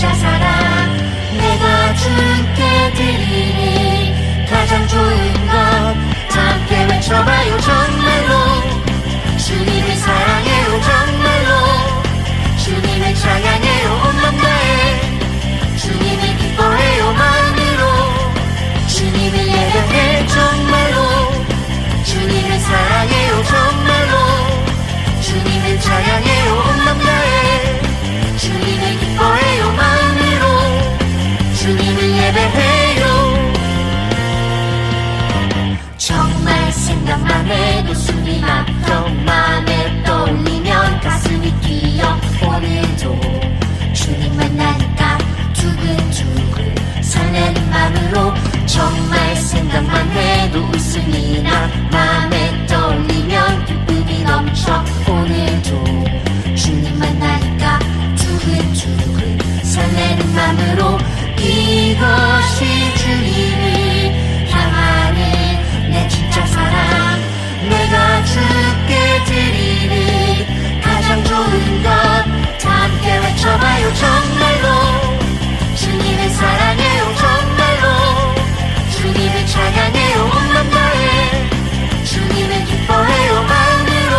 진짜 사랑 내가 주께 드리니 가장 좋은 것 다 함께 외쳐봐요. 정말로 주님을 사랑해요. 정말로 주님을 찬양해요. 온 맘 다해 주님을 기뻐해요. 마음으로 주님을 예배해. 정말로 주님을 사랑해요. 정말로 주님을 찬양해요. 온 맘 다해 주님을 기뻐해요. 마음으로 주님을 예배해요. 정말 생각만 해도 숨이 막혀 맘에 떠올리면 가슴이 뛰어. 오늘도 주님 만나니까 두근두근 설레는 맘으로 정말 생각만 해도 웃음이 나. 맘에 떠올리면 기쁨이 넘쳐. 오늘도 주님 만나니까 두근두근 설레는 맘으로 이것이 주님을 향하는 내 진짜 사랑 내가 주께 드리는 가장 좋은 것 다 함께 외쳐봐요. 정말로 주님을 사랑해요. 정말로 주님을 찬양해요. 온 맘 다해 주님을 기뻐해요. 마음으로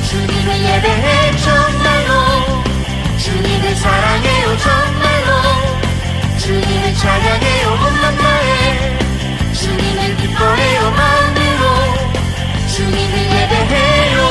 주님을 예배해. 정말로 주님을 사랑해요. 정말로 주님을 찬양해요. 온 맘 다해 주님을 기뻐해요. 마음으로 주님을 예배해요.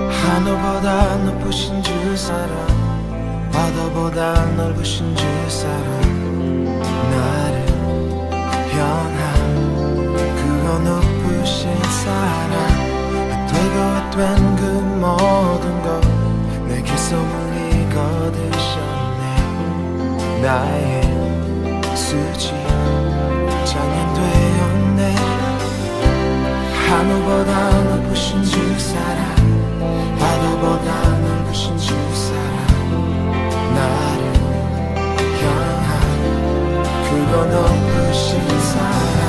하늘보다 높으신 주 사랑 바다보다 넓으신 주 사랑 나를 향한 그거 높으신 사랑 되고 된 그 모든 것 내게서 멀리 거두셨네 나의 수지 장인 되었네 하늘보다 높으신 주 사랑 바다보다 넓으신 주 사랑 나를 향한 그거 높으신 사랑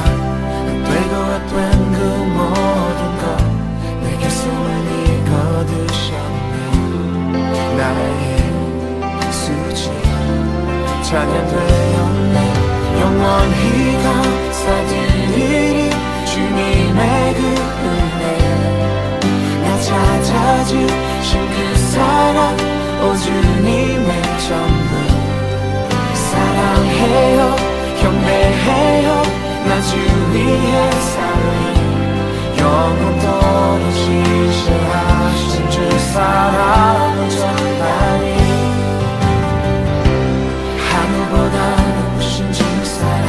되고 된 그 모든 것 찬양되었네. 영원히 감사드리리 주님의 그 은혜. 나 찾아주신 그 사랑 오 주님의 전부. 사랑해요 경배해요 나 주 위에 살리. 영원토록 지시하신 주 사랑을 전하리. 하늘보다 높으신 주 사랑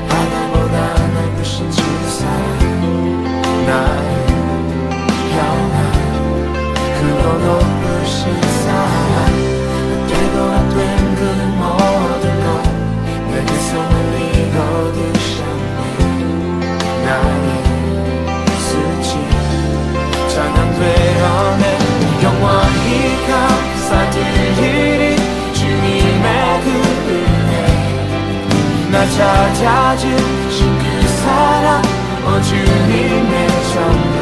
바다보다 넓으신 주 사랑 나의 영원 그로 높으신 사랑 되고 안 된 그 모든 것 내게 손을 이거두셨네. 나의 수치 찬양되어내. 영원히 감사드리리 주님의 그 은혜. 나 찾아주신 그 사랑 오 주님의 전부.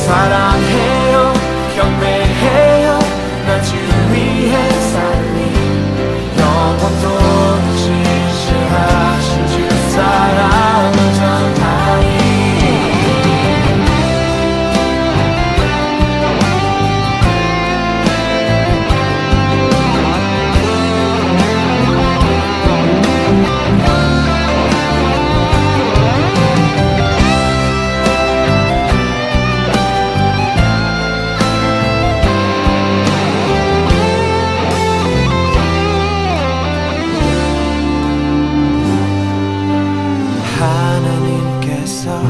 사랑해요 경배해요 나 주 위에 살리. 영원토록 지시하신 주 사랑을 전하리. 하나님께서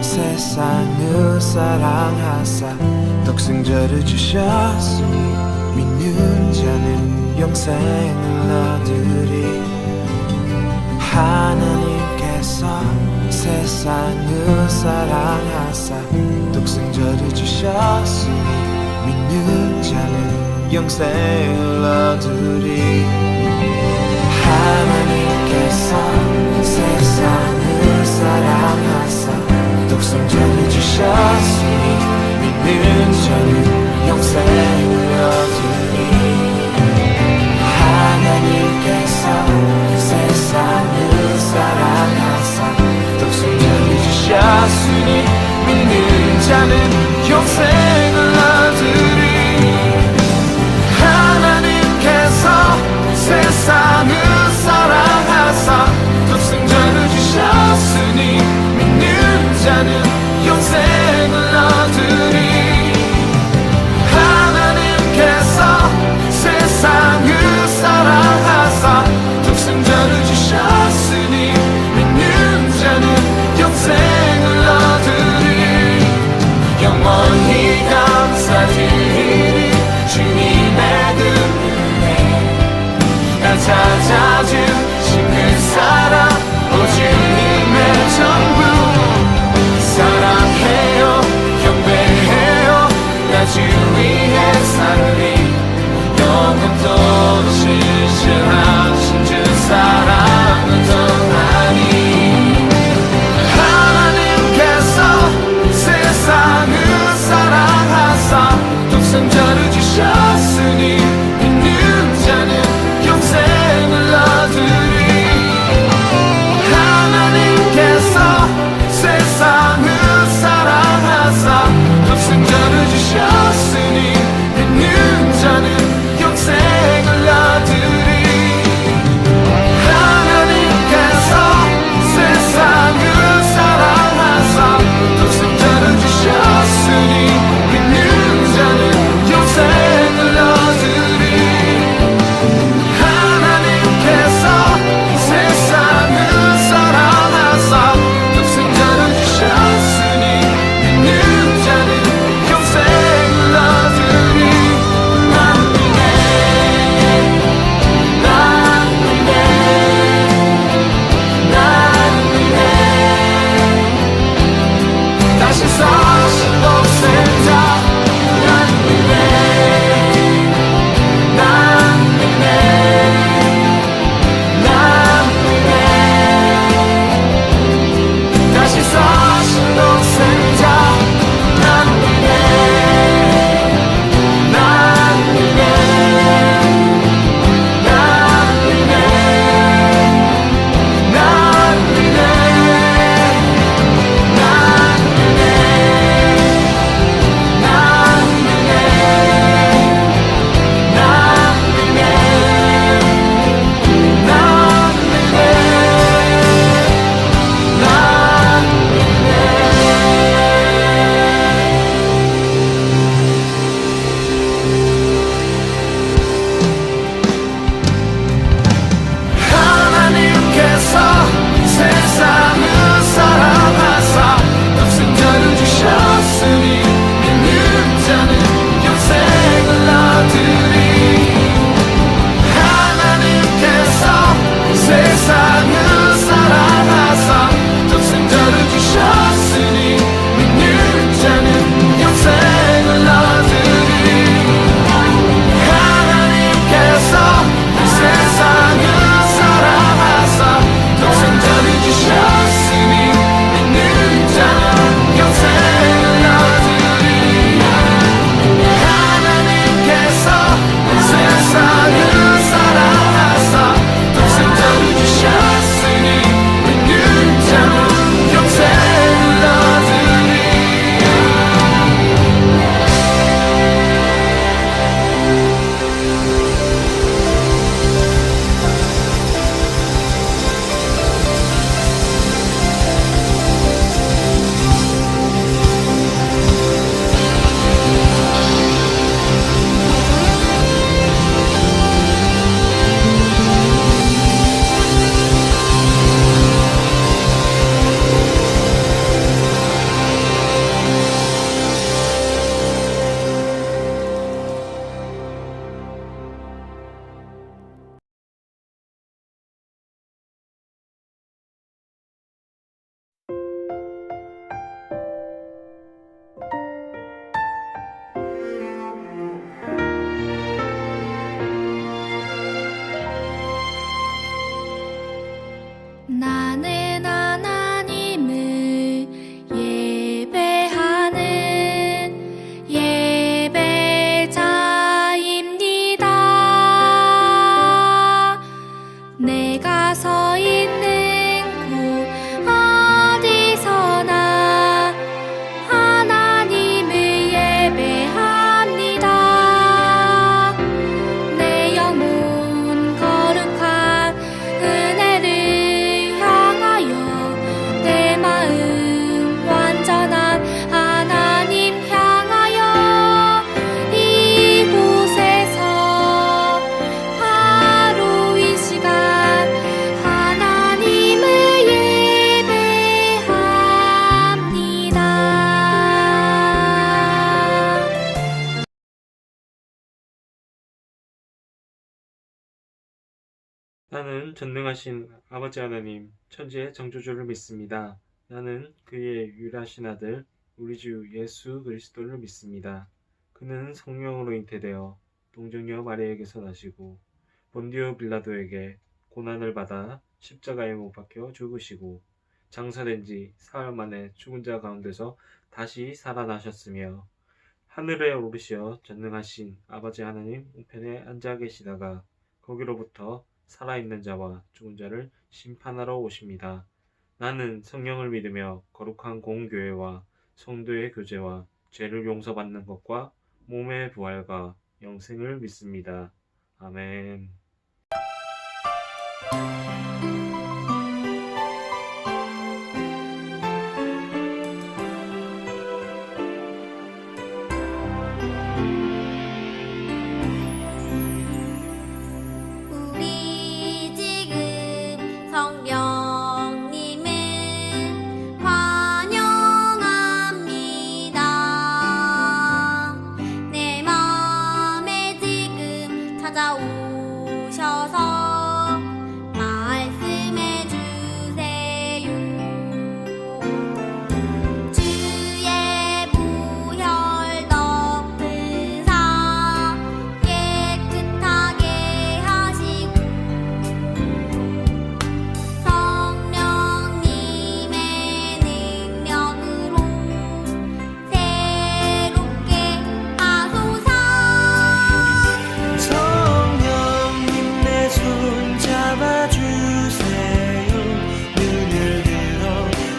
세상을 사랑하사 독생자를 주셨으니 믿는 자는 영생을 얻으리. 하나님께서 세상을 사랑하사 독생자를 주셨으니 믿는 자는 영생을 얻으리. 하나님께서 세상을 사랑하사 독생자를 주셨으니 믿는 자는 영생을 얻으리. 하나님께서 세상을 사랑하사 독생자를 주셨으니 믿는 자는 영생을 얻으리. 하나님께서 세상을 사랑하사 독생자를 주셨으니 믿는 자는 영생을 얻으리. 하나님께서 세상을 사랑하사 독생자를 주셨으니 믿는 자는 영생을 얻으리. 영원히 감사드리리 주님의 그 은혜. 나 찾아주신 그 사랑 오 주님의 전부. 사랑해 나는 전능하신 아버지 하나님, 천지의 창조주를 믿습니다. 나는 그의 유일하신 아들, 우리 주 예수 그리스도를 믿습니다. 그는 성령으로 잉태되어 동정녀 마리아에게서 나시고 본디오 빌라도에게 고난을 받아 십자가에 못 박혀 죽으시고 장사된 지 사흘 만에 죽은 자 가운데서 다시 살아나셨으며 하늘에 오르시어 전능하신 아버지 하나님 우편에 앉아 계시다가 거기로부터 살아있는 자와 죽은 자를 심판하러 오십니다. 나는 성령을 믿으며 거룩한 공교회와 성도의 교제와 죄를 용서받는 것과 몸의 부활과 영생을 믿습니다. 아멘. 우리 지금 성령님을 환영합니다. 내 맘에 지금 찾아오셔서 말씀해 주세요. 주의 보혈 덮으사 깨끗하게 하시고 성령님의 능력으로 새롭게 하소서. 성령님 내 손 잡아주세요. 눈을 들어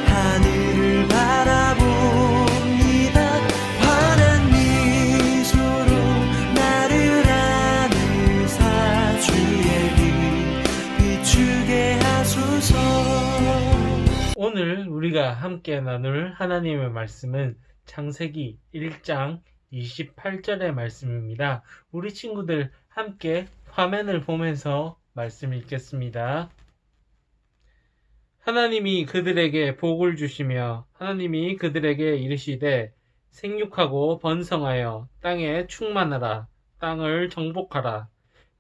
하늘을 바라봅니다. 환한 미소로 나를 안으사 주의 빛 비추게 하소서. 오늘 우리가 함께 나눌 하나님의 말씀은 창세기 1장 28절의 말씀입니다. 우리 친구들 함께 화면을 보면서 말씀 읽겠습니다. 하나님이 그들에게 복을 주시며 하나님이 그들에게 이르시되 생육하고 번성하여 땅에 충만하라. 땅을 정복하라.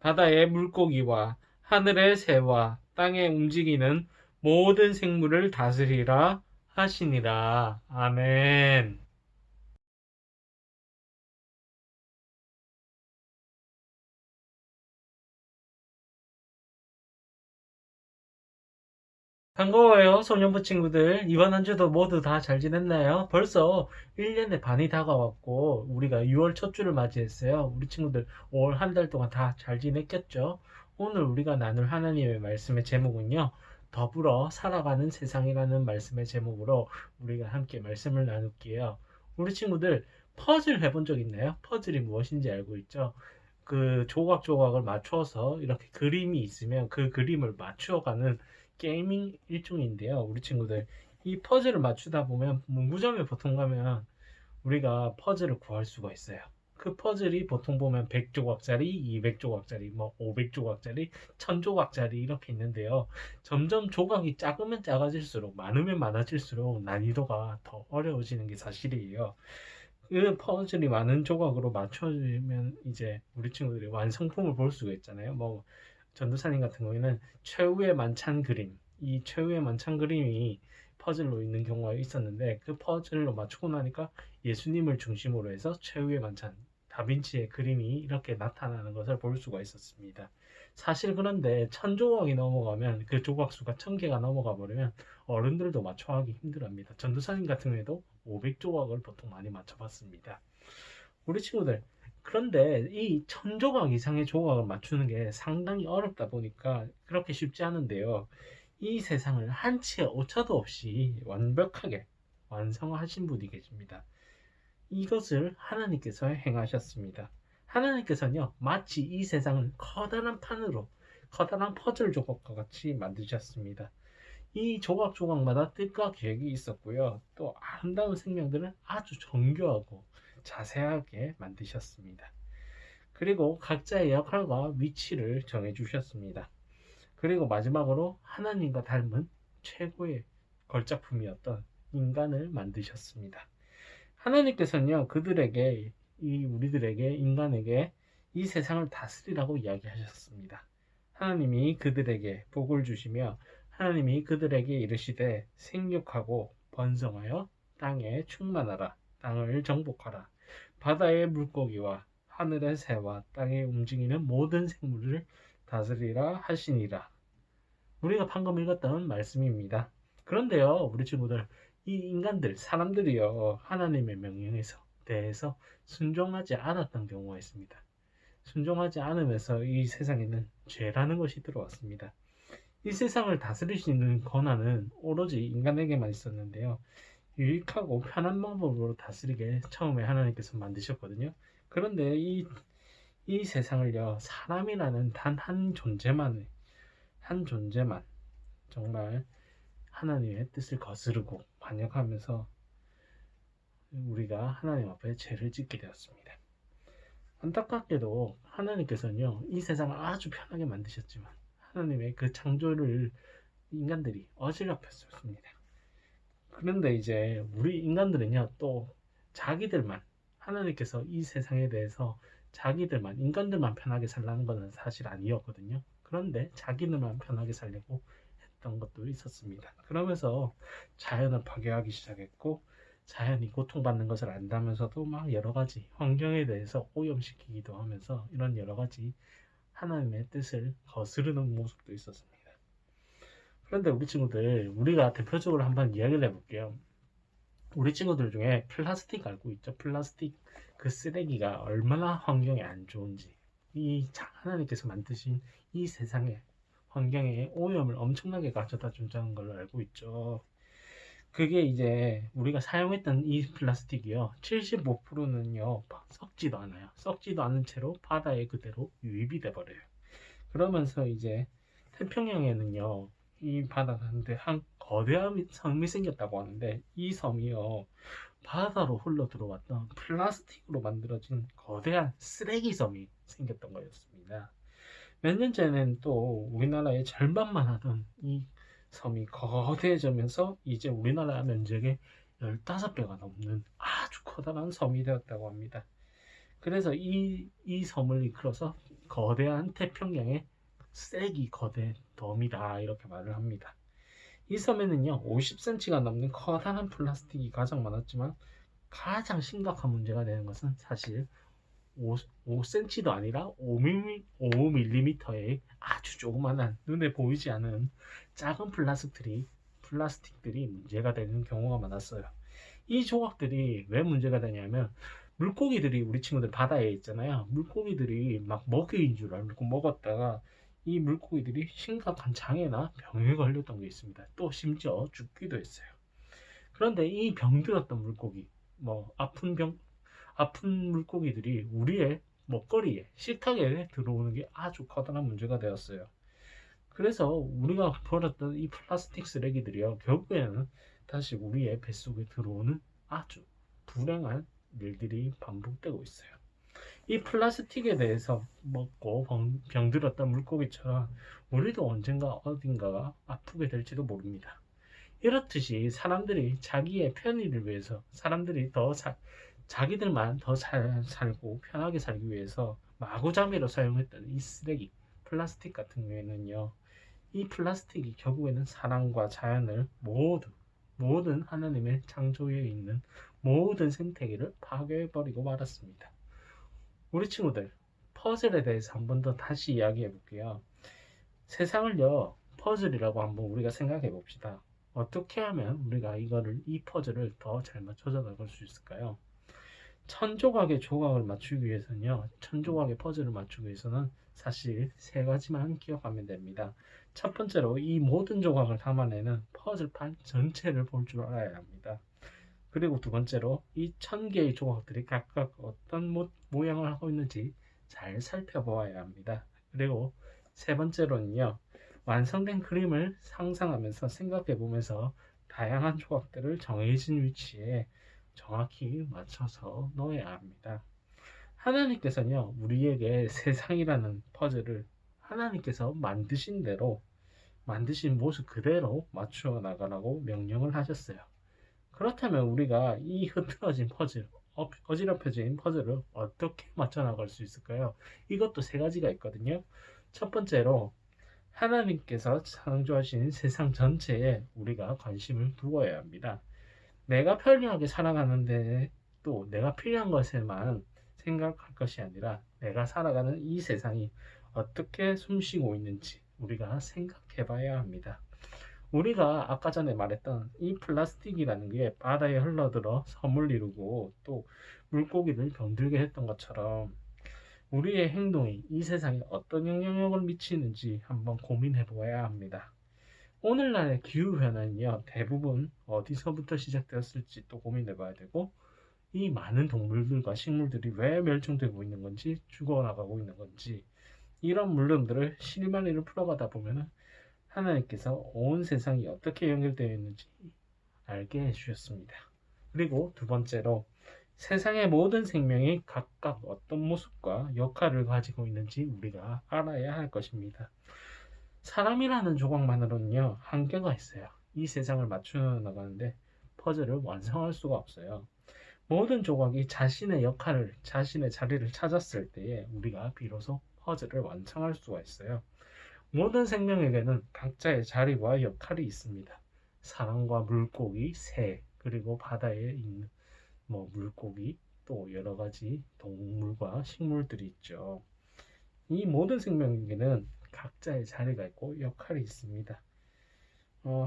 바다의 물고기와 하늘의 새와 땅에 움직이는 모든 생물을 다스리라 하시니라. 아멘. 반가워요, 소년부 친구들. 이번 한 주도 모두 다 잘 지냈나요? 벌써 1년의 반이 다가왔고, 우리가 6월 첫 주를 맞이했어요. 우리 친구들 5월 한 달 동안 다 잘 지냈겠죠? 오늘 우리가 나눌 하나님의 말씀의 제목은요, 더불어 살아가는 세상이라는 말씀의 제목으로 우리가 함께 말씀을 나눌게요. 우리 친구들 퍼즐 해본 적 있나요? 퍼즐이 무엇인지 알고 있죠? 그 조각조각을 맞춰서 이렇게 그림이 있으면 그 그림을 맞추어가는 게이밍 일종인데요. 우리 친구들 이 퍼즐을 맞추다 보면 문구점에 보통 가면 우리가 퍼즐을 구할 수가 있어요. 그 퍼즐이 보통 보면 100조각짜리, 200조각짜리, 500조각짜리, 1000조각짜리 이렇게 있는데요. 점점 조각이 작으면 작아질수록 많으면 많아질수록 난이도가 더 어려워지는 게 사실이에요. 그 퍼즐이 많은 조각으로 맞춰지면 이제 우리 친구들이 완성품을 볼 수가 있잖아요. 전도사님 같은 경우에는 최후의 만찬 그림, 이 최후의 만찬 그림이 퍼즐로 있는 경우가 있었는데 그 퍼즐로 맞추고 나니까 예수님을 중심으로 해서 최후의 만찬, 다빈치의 그림이 이렇게 나타나는 것을 볼 수가 있었습니다. 사실 그런데 1000조각이 넘어가면 그 조각 수가 1000개가 넘어가 버리면 어른들도 맞춰하기 힘들어합니다. 전도사님 같은 경우에도 500조각을 보통 많이 맞춰봤습니다. 우리 친구들 그런데 이 1000조각 이상의 조각을 맞추는 게 상당히 어렵다 보니까 그렇게 쉽지 않은데요. 이 세상을 한치의 오차도 없이 완벽하게 완성하신 분이 계십니다. 이것을 하나님께서 행하셨습니다. 하나님께서는요, 마치 이 세상을 커다란 판으로, 커다란 퍼즐 조각과 같이 만드셨습니다. 이 조각조각마다 뜻과 계획이 있었고요. 또 아름다운 생명들은 아주 정교하고 자세하게 만드셨습니다. 그리고 각자의 역할과 위치를 정해주셨습니다. 그리고 마지막으로 하나님과 닮은 최고의 걸작품이었던 인간을 만드셨습니다. 하나님께서는요, 우리들에게, 인간에게 이 세상을 다스리라고 이야기하셨습니다. 하나님이 그들에게 복을 주시며 하나님이 그들에게 이르시되 생육하고 번성하여 땅에 충만하라. 땅을 정복하라. 바다의 물고기와 하늘의 새와 땅에 움직이는 모든 생물을 다스리라 하시니라. 우리가 방금 읽었던 말씀입니다. 그런데요, 우리 친구들, 이 인간들, 사람들이요, 하나님의 명령에서 대해서 순종하지 않았던 경우가 있습니다. 순종하지 않으면서 이 세상에는 죄라는 것이 들어왔습니다. 이 세상을 다스릴 수 있는 권한은 오로지 인간에게만 있었는데요. 유익하고 편한 방법으로 다스리게 처음에 하나님께서 만드셨거든요. 그런데 이 세상을요, 사람이라는 단 한 존재만 정말 하나님의 뜻을 거스르고 반역하면서 우리가 하나님 앞에 죄를 짓게 되었습니다. 안타깝게도 하나님께서는요, 이 세상을 아주 편하게 만드셨지만 하나님의 그 창조를 인간들이 어지럽혔습니다. 그런데 이제 우리 인간들은요, 또 자기들만, 하나님께서 이 세상에 대해서 자기들만, 인간들만 편하게 살라는 것은 사실 아니었거든요. 그런데 자기들만 편하게 살려고 했던 것도 있었습니다. 그러면서 자연을 파괴하기 시작했고, 자연이 고통받는 것을 안다면서도 막 여러 가지 환경에 대해서 오염시키기도 하면서 이런 여러 가지 하나님의 뜻을 거스르는 모습도 있었습니다. 그런데 우리 친구들, 우리가 대표적으로 한번 이야기를 해볼게요. 우리 친구들 중에 플라스틱 알고 있죠? 플라스틱 그 쓰레기가 얼마나 환경에 안 좋은지, 하나님께서 만드신 이 세상의 환경에 오염을 엄청나게 가져다 준다는 걸 알고 있죠. 그게 이제 우리가 사용했던 이 플라스틱이요, 75%는요 썩지도 않아요. 썩지도 않은 채로 바다에 그대로 유입이 돼 버려요. 그러면서 이제 태평양에는요, 이 바다가운데 한 거대한 섬이 생겼다고 하는데, 이 섬이요, 바다로 흘러 들어왔던 플라스틱으로 만들어진 거대한 쓰레기 섬이 생겼던 거였습니다. 몇 년 전에는 또 우리나라의 절반만 하던 이 섬이 거대해지면서 이제 우리나라 면적의 15배가 넘는 아주 커다란 섬이 되었다고 합니다. 그래서 이 섬을 이끌어서 거대한 태평양의 쓰레기 거대 덤이다, 이렇게 말을 합니다. 이 섬에는요, 50cm가 넘는 커다란 플라스틱이 가장 많았지만 가장 심각한 문제가 되는 것은 사실 5cm도 아니라 5mm의 아주 조그만한, 눈에 보이지 않은 작은 플라스틱들이 문제가 되는 경우가 많았어요. 이 조각들이 왜 문제가 되냐면, 물고기들이, 우리 친구들 바다에 있잖아요. 물고기들이 막 먹이인 줄 알고 먹었다가 이 물고기들이 심각한 장애나 병에 걸렸던 게 있습니다. 또 심지어 죽기도 했어요. 그런데 이 병들었던 물고기, 아픈 물고기들이 우리의 먹거리에, 식탁에 들어오는 게 아주 커다란 문제가 되었어요. 그래서 우리가 버렸던 이 플라스틱 쓰레기들이요, 결국에는 다시 우리의 뱃속에 들어오는 아주 불행한 일들이 반복되고 있어요. 이 플라스틱에 대해서 먹고 병들었던 물고기처럼 우리도 언젠가 어딘가가 아프게 될지도 모릅니다. 이렇듯이 사람들이 자기의 편의를 위해서, 사람들이 자기들만 더 잘 살고 편하게 살기 위해서 마구잡이로 사용했던 이 쓰레기, 플라스틱 같은 경우에는요, 이 플라스틱이 결국에는 사람과 자연을 모든 하나님의 창조에 있는 모든 생태계를 파괴해버리고 말았습니다. 우리 친구들, 퍼즐에 대해서 한 번 더 다시 이야기해 볼게요. 세상을요, 퍼즐이라고 한번 우리가 생각해 봅시다. 어떻게 하면 우리가 이 퍼즐을 더 잘 맞춰서 나갈 수 있을까요? 1000조각의 조각을 맞추기 위해서는요, 1000조각의 퍼즐을 맞추기 위해서는 사실 3가지만 기억하면 됩니다. 첫 번째로, 이 모든 조각을 담아내는 퍼즐판 전체를 볼 줄 알아야 합니다. 그리고 두 번째로, 이 1000개의 조각들이 각각 어떤 모양을 하고 있는지 잘 살펴보아야 합니다. 그리고 세 번째로는요, 완성된 그림을 상상하면서 생각해 보면서 다양한 조각들을 정해진 위치에 정확히 맞춰서 넣어야 합니다. 하나님께서는요, 우리에게 세상이라는 퍼즐을 하나님께서 만드신 대로, 만드신 모습 그대로 맞추어 나가라고 명령을 하셨어요. 그렇다면 우리가 이 흐트러진 퍼즐, 어지럽혀진 퍼즐을 어떻게 맞춰 나갈 수 있을까요? 이것도 3가지가 있거든요. 첫 번째로, 하나님께서 창조하신 세상 전체에 우리가 관심을 두어야 합니다. 내가 편리하게 살아가는데 또 내가 필요한 것에만 생각할 것이 아니라 내가 살아가는 이 세상이 어떻게 숨쉬고 있는지 우리가 생각해 봐야 합니다. 우리가 아까 전에 말했던 이 플라스틱이라는 게 바다에 흘러들어 섬을 이루고 또 물고기를 병들게 했던 것처럼 우리의 행동이 이 세상에 어떤 영향력을 미치는지 한번 고민해 보아야 합니다. 오늘날의 기후변화는요, 대부분 어디서부터 시작되었을지 또 고민해 봐야 되고, 이 많은 동물들과 식물들이 왜 멸종되고 있는 건지, 죽어나가고 있는 건지, 이런 물론들을 실마리를 풀어가다 보면 하나님께서 온 세상이 어떻게 연결되어 있는지 알게 해주셨습니다. 그리고 두 번째로 세상의 모든 생명이 각각 어떤 모습과 역할을 가지고 있는지 우리가 알아야 할 것입니다. 사람이라는 조각만으로는요, 한계가 있어요. 이 세상을 맞추어 나가는데 퍼즐을 완성할 수가 없어요. 모든 조각이 자신의 역할을, 자신의 자리를 찾았을 때에 우리가 비로소 퍼즐을 완성할 수가 있어요. 모든 생명에게는 각자의 자리와 역할이 있습니다. 사람과 물고기, 새, 그리고 바다에 있는 물고기, 또 여러 가지 동물과 식물들이 있죠. 이 모든 생명에게는 각자의 자리가 있고 역할이 있습니다.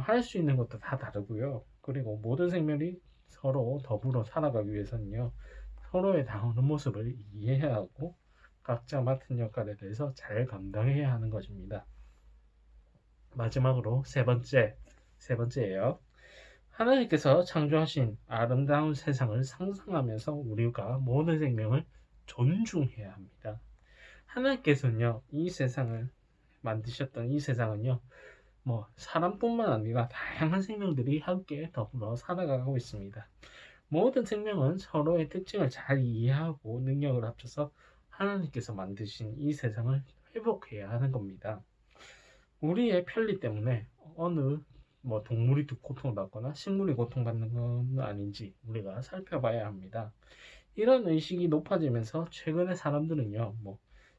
할 수 있는 것도 다 다르고요. 그리고 모든 생명이 서로 더불어 살아가기 위해서는요, 서로의 다른 모습을 이해해야 하고 각자 맡은 역할에 대해서 잘 감당해야 하는 것입니다. 마지막으로 세 번째예요. 하나님께서 창조하신 아름다운 세상을 상상하면서 우리가 모든 생명을 존중해야 합니다. 하나님께서는요, 이 세상을 만드셨던 이 세상은요, 사람뿐만 아니라 다양한 생명들이 함께 더불어 살아가고 있습니다. 모든 생명은 서로의 특징을 잘 이해하고 능력을 합쳐서 하나님께서 만드신 이 세상을 회복해야 하는 겁니다. 우리의 편리 때문에 어느 동물이 고통받거나 식물이 고통받는 건 아닌지 우리가 살펴봐야 합니다. 이런 의식이 높아지면서 최근에 사람들은요,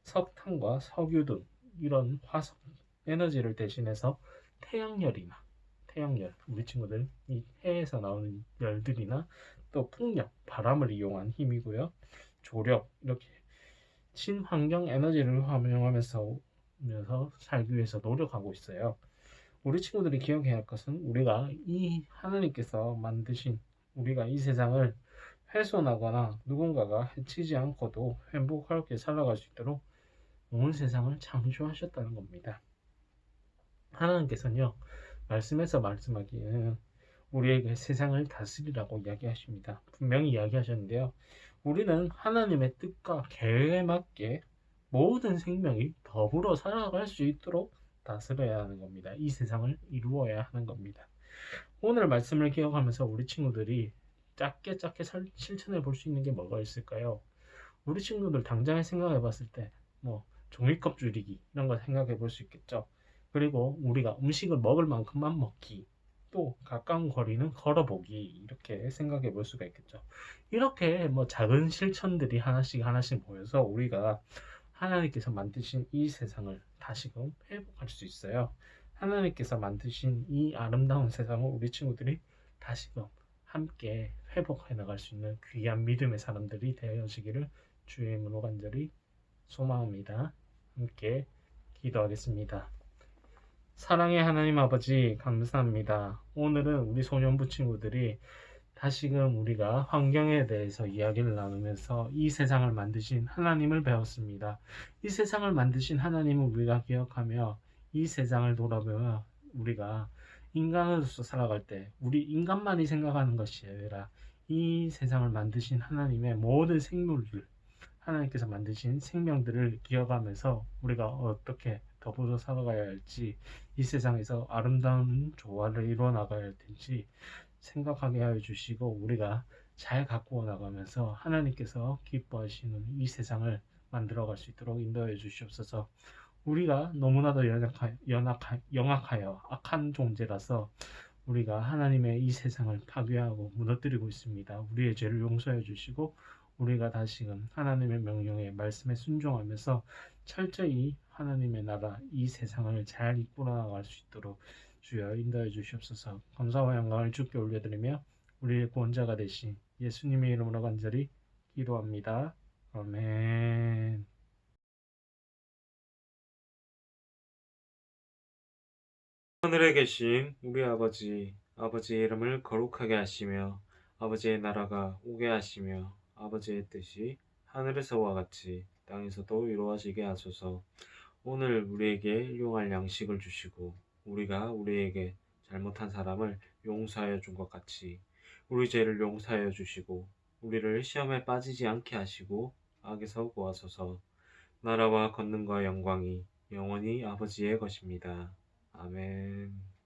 석탄과 석유 등 이런 화석 에너지를 대신해서 태양열, 우리 친구들 이 해에서 나오는 열들이나 또 풍력, 바람을 이용한 힘이고요. 조력, 이렇게 친환경 에너지를 활용하면서 살기 위해서 노력하고 있어요. 우리 친구들이 기억해야 할 것은 우리가 이 하나님께서 만드신 우리가 이 세상을 훼손하거나 누군가가 해치지 않고도 행복하게 살아갈 수 있도록 온 세상을 창조하셨다는 겁니다. 하나님께서는요, 말씀에서 말씀하기에는 우리에게 세상을 다스리라고 이야기하십니다. 분명히 이야기하셨는데요. 우리는 하나님의 뜻과 계획에 맞게 모든 생명이 더불어 살아갈 수 있도록 다스려야 하는 겁니다. 이 세상을 이루어야 하는 겁니다. 오늘 말씀을 기억하면서 우리 친구들이 짧게 실천해 볼 수 있는 게 뭐가 있을까요? 우리 친구들 당장에 생각해 봤을 때 종이컵 줄이기 이런 거 생각해 볼 수 있겠죠. 그리고 우리가 음식을 먹을 만큼만 먹기, 또 가까운 거리는 걸어보기, 이렇게 생각해 볼 수가 있겠죠. 이렇게 작은 실천들이 하나씩 모여서 우리가 하나님께서 만드신 이 세상을 다시금 회복할 수 있어요. 하나님께서 만드신 이 아름다운 세상을 우리 친구들이 다시금 함께 회복해 나갈 수 있는 귀한 믿음의 사람들이 되어지기를 주의 이름으로 간절히 소망합니다. 함께 기도하겠습니다. 사랑의 하나님 아버지, 감사합니다. 오늘은 우리 소년부 친구들이 다시금 우리가 환경에 대해서 이야기를 나누면서 이 세상을 만드신 하나님을 배웠습니다. 이 세상을 만드신 하나님을 우리가 기억하며 이 세상을 돌아보며 우리가 인간으로서 살아갈 때 우리 인간만이 생각하는 것이 아니라 이 세상을 만드신 하나님의 모든 생물들, 하나님께서 만드신 생명들을 기억하면서 우리가 어떻게 더불어 살아가야 할지, 이 세상에서 아름다운 조화를 이루어 나가야 할 텐지 생각하게 하여 주시고, 우리가 잘 가꾸어 나가면서 하나님께서 기뻐하시는 이 세상을 만들어갈 수 있도록 인도해 주시옵소서. 우리가 너무나도 영악하여 악한 존재라서 우리가 하나님의 이 세상을 파괴하고 무너뜨리고 있습니다. 우리의 죄를 용서해 주시고 우리가 다시금 하나님의 명령에 말씀에 순종하면서 철저히 하나님의 나라 이 세상을 잘 이끌어 나갈 수 있도록 주여 인도해 주시옵소서. 감사와 영광을 주께 올려드리며 우리의 구원자가 되신 예수님의 이름으로 간절히 기도합니다. 아멘. 하늘에 계신 우리 아버지, 아버지의 이름을 거룩하게 하시며 아버지의 나라가 오게 하시며 아버지의 뜻이 하늘에서와 같이 땅에서도 이루어지게 하소서. 오늘 우리에게 일용할 양식을 주시고 우리가 우리에게 잘못한 사람을 용서하여 준 것 같이 우리 죄를 용서하여 주시고 우리를 시험에 빠지지 않게 하시고 악에서 구하소서. 나라와 권능과 영광이 영원히 아버지의 것입니다. 아멘.